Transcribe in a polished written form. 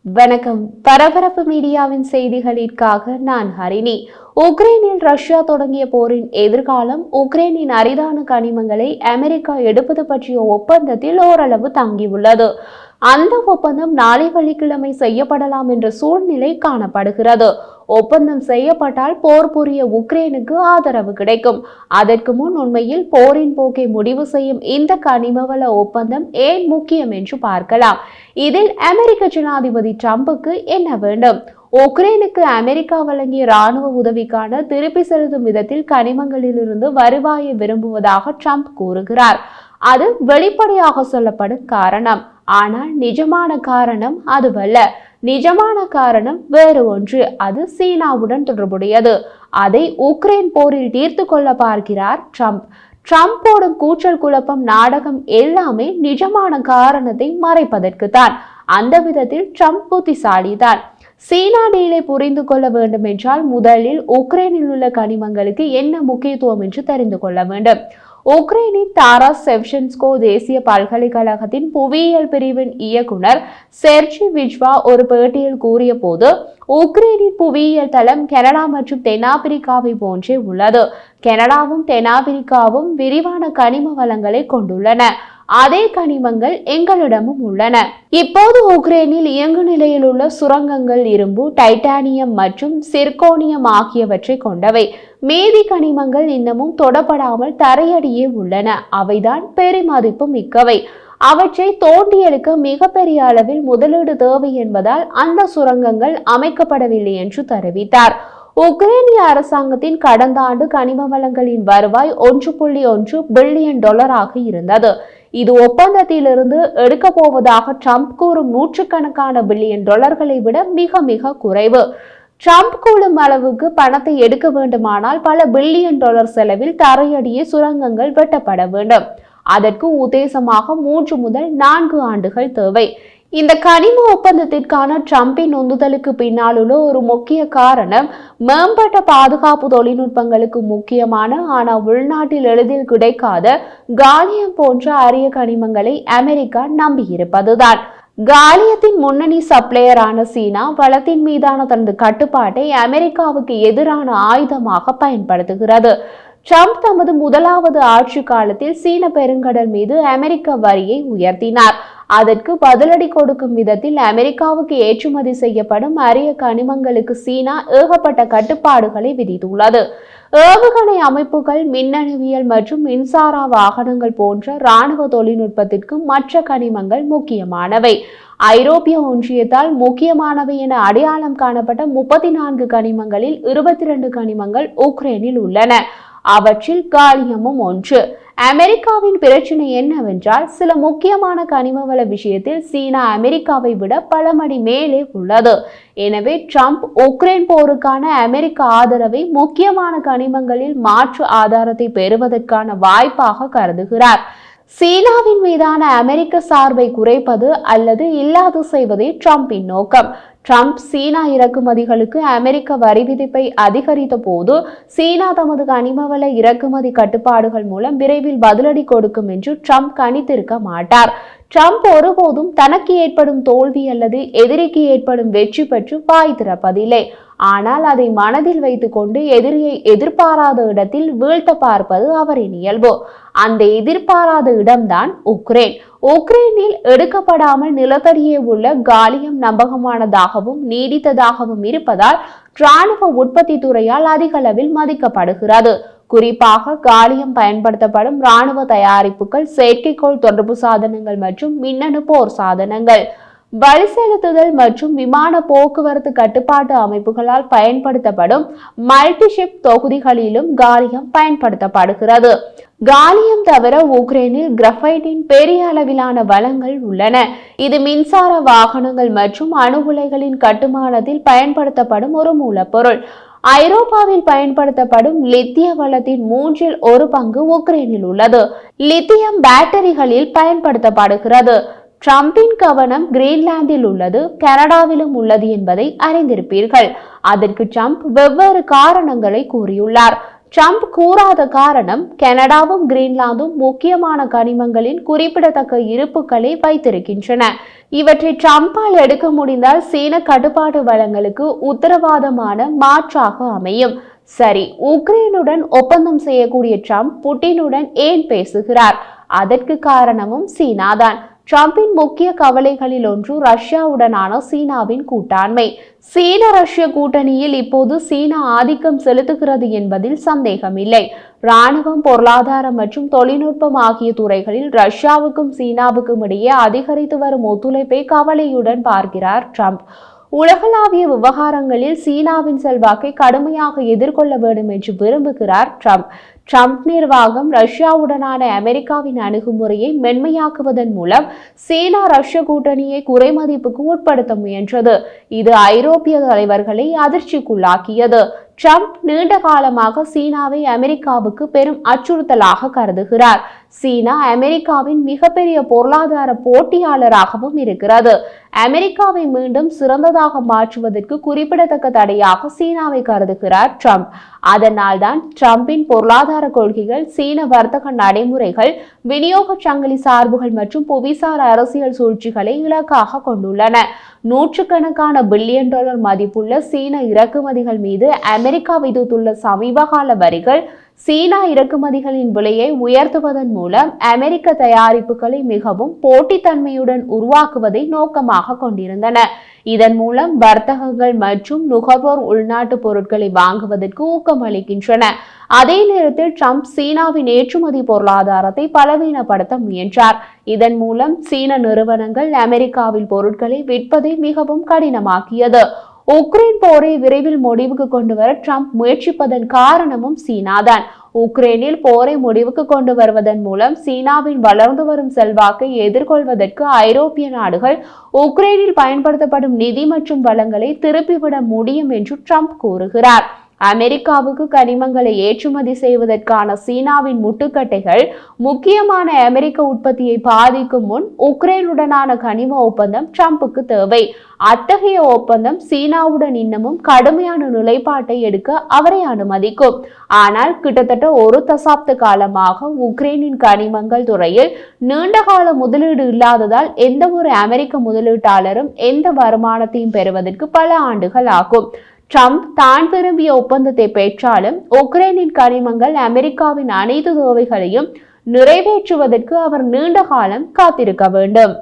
வணக்கம். பரபரப்பு மீடியாவின் செய்திகளிற்காக நான் ஹரிணி. உக்ரைனில் ரஷ்யா தொடங்கிய போரின் எதிர்காலம், உக்ரைனின் அரிதான கனிமங்களை அமெரிக்கா எடுப்பது பற்றிய ஒப்பந்தத்தில் ஓரளவு தங்கியுள்ளது. அந்த ஒப்பந்தம் நாளை வெள்ளிக்கிழமை செய்யப்படலாம் என்ற சூழ்நிலை காணப்படுகிறது. ஒப்பந்தம் செய்யப்பட்டால் போர் புரிய உக்ரைனுக்கு ஆதரவு கிடைக்கும். அதற்கு முன் உண்மையில் போரின் போக்கை முடிவு செய்யும் இந்த கனிமவள ஒப்பந்தம் ஏன் முக்கியம் என்று பார்க்கலாம். இதில் அமெரிக்க ஜனாதிபதி டிரம்புக்கு என்ன வேண்டும்? உக்ரைனுக்கு அமெரிக்கா வழங்கிய இராணுவ உதவிக்கான திருப்பி செலுத்தும் விதத்தில் கனிமங்களிலிருந்து வருவாயை விரும்புவதாக டிரம்ப் கூறுகிறார். அது வெளிப்படையாக சொல்லப்படும் காரணம். ஆனால் நிஜமான காரணம் அதுவல்ல. நிஜமான காரணம் வேறு ஒன்று. அது சீனாவுடன் தொடர்புடையது. அதை உக்ரைன் போரில் தீர்த்து கொள்ள பார்க்கிறார் டிரம்ப். டிரம்ப் போடும் கூச்சல் குழப்பம் நாடகம் எல்லாமே நிஜமான காரணத்தை மறைப்பதற்கு தான். அந்த விதத்தில் டிரம்ப் புத்திசாலிதான். சீனா டீலை புரிந்து கொள்ள வேண்டும் என்றால் முதலில் உக்ரைனில் உள்ள கனிமங்களுக்கு என்ன முக்கியத்துவம் என்று தெரிந்து கொள்ள வேண்டும். உக்ரைனின் தாராஸ் செவ்சென்ஸ்கோ தேசிய பல்கலைக்கழகத்தின் புவியியல் பிரிவின் இயக்குனர் செர்ஜி விஜ்வா ஒரு பேட்டியில் கூறிய போது, உக்ரைனின் புவியியல் தளம் கனடா மற்றும் தென்னாப்பிரிக்காவை போன்றே உள்ளது. கனடாவும் தென்னாப்பிரிக்காவும் விரிவான கனிம வளங்களை கொண்டுள்ளன. அதே கனிமங்கள் எங்களிடமும் உள்ளன. இப்போது உக்ரைனில் இயங்கு நிலையில் உள்ள சுரங்கங்கள் இரும்பு, டைட்டானியம் மற்றும் சிர்கோனியம் ஆகியவற்றை கொண்டவை. மீதி கனிமங்கள் இன்னமும் தொடப்படாமல் தரையடியே உள்ளன. அவைதான் பெருமதிப்பு மிக்கவை. அவற்றை தோண்டி எடுக்க மிகப்பெரிய அளவில் முதலீடு தேவை என்பதால் அந்த சுரங்கங்கள் அமைக்கப்படவில்லை என்று தெரிவித்தார். உக்ரைனிய அரசாங்கத்தின் கடந்த ஆண்டு கனிம வளங்களின் வருவாய் $1.1 பில்லியன் இருந்தது. இது ஒப்பந்தத்திலிருந்து எடுக்க போவதாக டிரம்ப் கூறும் நூற்றுக்கணக்கான பில்லியன் டாலர்களை விட மிக மிக குறைவு. டிரம்ப் கூறும் அளவுக்கு பணத்தை எடுக்க வேண்டுமானால் பல பில்லியன் டாலர் செலவில் தரையடியே சுரங்கங்கள் வெட்டப்பட வேண்டும். அதற்கு உத்தேசமாக 3 முதல் 4 ஆண்டுகள் தேவை. இந்த கனிம ஒப்பந்தத்திற்கான டிரம்பின் உந்துதலுக்கு பின்னால் உள்ள ஒரு முக்கிய காரணம், மேம்பட்ட பாதுகாப்பு தொழில்நுட்பங்களுக்கு முக்கியமான ஆனால் உள்நாட்டில் எளிதில் கிடைக்காத காலியம் போன்ற அரிய கனிமங்களை அமெரிக்கா நம்பியிருப்பதுதான். காலியத்தின் முன்னணி சப்ளையரான சீனா வளத்தின் மீதான தனது கட்டுப்பாட்டை அமெரிக்காவுக்கு எதிரான ஆயுதமாக பயன்படுத்துகிறது. டிரம்ப் தமது முதலாவது ஆட்சி காலத்தில் சீன பெருங்கடல் மீது அமெரிக்க வரியை உயர்த்தினார். அதற்கு பதிலடி கொடுக்கும் விதத்தில் அமெரிக்காவுக்கு ஏற்றுமதி செய்யப்படும் அரிய கனிமங்களுக்கு சீனா ஏகப்பட்ட கட்டுப்பாடுகளை விதித்துள்ளது. ஏவுகணை அமைப்புகள், மின்னணுவியல் மற்றும் மின்சார வாகனங்கள் போன்ற இராணுவ தொழில்நுட்பத்திற்கு மற்ற கனிமங்கள் முக்கியமானவை. ஐரோப்பிய ஒன்றியத்தால் முக்கியமானவை என அடையாளம் காணப்பட்ட 34 கனிமங்களில் 22 கனிமங்கள் உக்ரைனில் உள்ளன. அவற்றில் காலியமும் ஒன்று. அமெரிக்காவின் பிரச்சனை என்னவென்றால், சில முக்கியமான கனிமவள விஷயத்தில் சீனா அமெரிக்காவை விட பல மடி மேலே உள்ளது. எனவே டிரம்ப் உக்ரைன் போருக்கான அமெரிக்க ஆதரவை முக்கியமான கனிமங்களில் மாற்று ஆதாரத்தை பெறுவதற்கான வாய்ப்பாக கருதுகிறார். சீனாவின் மீதான அமெரிக்க சார்பை குறைப்பது அல்லது இல்லாது செய்வதே டிரம்பின் நோக்கம். டிரம்ப் சீனா இறக்குமதிகளுக்கு அமெரிக்க வரி விதிப்பை அதிகரித்த போது சீனா தமது கனிமவள இறக்குமதி கட்டுப்பாடுகள் மூலம் விரைவில் பதிலடி கொடுக்கும் என்று டிரம்ப் கணித்திருக்க மாட்டார். டிரம்ப் ஒருபோதும் தனக்கு ஏற்படும் தோல்வி அல்லது எதிரிக்கு ஏற்படும் வெற்றி பற்றி வாய் திறப்பதில்லை. ஆனால் அதை மனதில் வைத்துக் கொண்டு எதிரியை எதிர்பாராத இடத்தில் வீழ்த்த பார்ப்பது அவரின் இயல்பு. அந்த எதிர்பாராத இடம்தான் உக்ரைன். உக்ரைனில் எடுக்கப்படாமல் நிலத்தடியே உள்ள காலியம் நம்பகமானதாகவும் நீடித்ததாகவும் இருப்பதால் இராணுவ உற்பத்தி துறையால் அதிக அளவில் மதிக்கப்படுகிறது. குறிப்பாக காலியம் பயன்படுத்தப்படும் இராணுவ தயாரிப்புகள், செயற்கைக்கோள் தொடர்பு சாதனங்கள் மற்றும் மின்னணு போர் சாதனங்கள், வழி செலுத்துதல் மற்றும் விமான போக்குவரத்து கட்டுப்பாட்டு அமைப்புகளால் பயன்படுத்தப்படும் மல்டிஷிப் தொகுதிகளிலும் காலியம் பயன்படுத்தப்படுகிறது. காலியம் தவிர உக்ரைனில் கிராஃபைட்டின் பெரிய அளவிலான வளங்கள் உள்ளன. இது மின்சார வாகனங்கள் மற்றும் அணு உலைகளின் கட்டுமானத்தில் பயன்படுத்தப்படும் ஒரு மூலப்பொருள். ஐரோப்பாவில் பயன்படுத்தப்படும் லித்திய வளத்தின் 1/3 பங்கு உக்ரைனில் உள்ளது. லித்தியம் பேட்டரிகளில் பயன்படுத்தப்படுகிறது. டிரம்பின் கவனம் கிரீன்லாந்தில் உள்ளது, கனடாவிலும் உள்ளது என்பதை அறிந்திருப்பீர்கள். அதற்கு டிரம்ப் வெவ்வேறு காரணங்களை கூறியுள்ளார். ட்ரம்ப் கூறாத காரணம் கனடாவும் கிரீன்லாந்தும் முக்கியமான கனிமங்களின் குறிப்பிடத்தக்க இருப்புகளை வைத்திருக்கின்றன. இவற்றை ட்ரம்பால் எடுக்க முடிந்தால் சீன கட்டுப்பாட்டு வளங்களுக்கு உத்தரவாதமான மாற்றாக அமையும். சரி, உக்ரைனுடன் ஒப்பந்தம் செய்யக்கூடிய ட்ரம்ப் புட்டினுடன் ஏன் பேசுகிறார்? அதற்கு காரணமும் சீனாதான். ட்ரம்பின் முக்கிய கவலைகளில் ஒன்று ரஷ்யாவுடனான சீனாவின் கூட்டாண்மை. சீன ரஷ்ய கூட்டணியில் இப்போது சீனா ஆதிக்கம் செலுத்துகிறது என்பதில் சந்தேகமில்லை. இராணுவம், பொருளாதாரம் மற்றும் தொழில்நுட்பம் ஆகிய துறைகளில் ரஷ்யாவுக்கும் சீனாவுக்கும் இடையே அதிகரித்து வரும் ஒத்துழைப்பை கவலையுடன் பார்க்கிறார் ட்ரம்ப். உலகளாவிய விவகாரங்களில் சீனாவின் செல்வாக்கை கடுமையாக எதிர்கொள்ள வேண்டும் என்று விரும்புகிறார் ட்ரம்ப். ட்ரம்ப் நிர்வாகம் ரஷ்யாவுடனான அமெரிக்காவின் அணுகுமுறையை மென்மையாக்குவதன் மூலம் சீனா ரஷ்ய கூட்டணியை குறைமதிப்புக்கு உட்படுத்த முயன்றது. இது ஐரோப்பிய தலைவர்களை அதிர்ச்சிக்குள்ளாக்கியது. ட்ரம்ப் நீண்ட காலமாக சீனாவை அமெரிக்காவுக்கு பெரும் அச்சுறுத்தலாக கருதுகிறார். சீனா அமெரிக்காவின் மிகப்பெரிய பொருளாதார போட்டியாளராகவும் இருக்கிறது. அமெரிக்காவை மீண்டும் சிறந்ததாக மாற்றுவதற்கு குறிப்பிடத்தக்க தடையாக சீனாவை கருதுகிறார் ட்ரம்ப். அதனால்தான் ட்ரம்பின் பொருளாதார கொள்கைகள் சீன வர்த்தக நடைமுறைகள், விநியோக சங்கிலி சார்புகள் மற்றும் புவிசார் அரசியல் சூழ்ச்சிகளை இலக்காக கொண்டுள்ளன. நூற்றுக்கணக்கான பில்லியன் டாலர் மதிப்புள்ள சீன இறக்குமதிகள் மீது அமெரிக்கா விதித்துள்ள சமீபகால வரிகள் சீனா இறக்குமதிகளின் விலையை உயர்த்துவதன் மூலம் அமெரிக்க தயாரிப்புகளை மிகவும் போட்டித்தன்மையுடன் உருவாக்குவதை நோக்கமாக கொண்டிருந்தன. இதன் மூலம் வர்த்தகங்கள் மற்றும் நுகர்வோர் உள்நாட்டு பொருட்களை வாங்குவதற்கு ஊக்கமளிக்கின்றன. அதே நேரத்தில் ட்ரம்ப் சீனாவின் ஏற்றுமதி பொருளாதாரத்தை பலவீனப்படுத்த முயன்றார். இதன் மூலம் சீன நிறுவனங்கள் அமெரிக்காவில் பொருட்களை விற்பதை மிகவும் கடினமாக்கியது. உக்ரைன் போரை விரைவில் முடிவுக்கு கொண்டு வர ட்ரம்ப் முயற்சிப்பதன் காரணமும் சீனாதான். உக்ரைனில் போரை முடிவுக்கு கொண்டு வருவதன் மூலம் சீனாவின் வளர்ந்து வரும் செல்வாக்கை எதிர்கொள்வதற்கு ஐரோப்பிய நாடுகள் உக்ரைனில் பயன்படுத்தப்படும் நிதி மற்றும் வளங்களை திருப்பிவிட முடியும் என்று ட்ரம்ப் கூறுகிறார். அமெரிக்காவுக்கு கனிமங்களை ஏற்றுமதி செய்வதற்கான சீனாவின் முட்டுக்கட்டைகள் முக்கியமான அமெரிக்க உற்பத்தியை பாதிக்கும் முன் உக்ரைனுடனான கனிம ஒப்பந்தம் ட்ரம்புக்கு தேவை. அத்தகைய ஒப்பந்தம் சீனாவுடன் இன்னமும் கடுமையான நிலைப்பாட்டை எடுக்க அவரை அனுமதிக்கும். ஆனால் கிட்டத்தட்ட ஒரு தசாப்த காலமாக உக்ரைனின் கனிமங்கள் துறையில் நீண்டகால முதலீடு இல்லாததால் எந்த ஒரு அமெரிக்க முதலீட்டாளரும் எந்த வருமானத்தையும் பெறுவதற்கு பல ஆண்டுகள் ஆகும். ட்ரம்ப் தான் விரும்பிய ஒப்பந்தத்தை பெற்றாலும் உக்ரைனின் கனிமங்கள் அமெரிக்காவின் அனைத்து தேவைகளையும் நிறைவேற்றுவதற்கு அவர் நீண்ட காலம் காத்திருக்க வேண்டும்.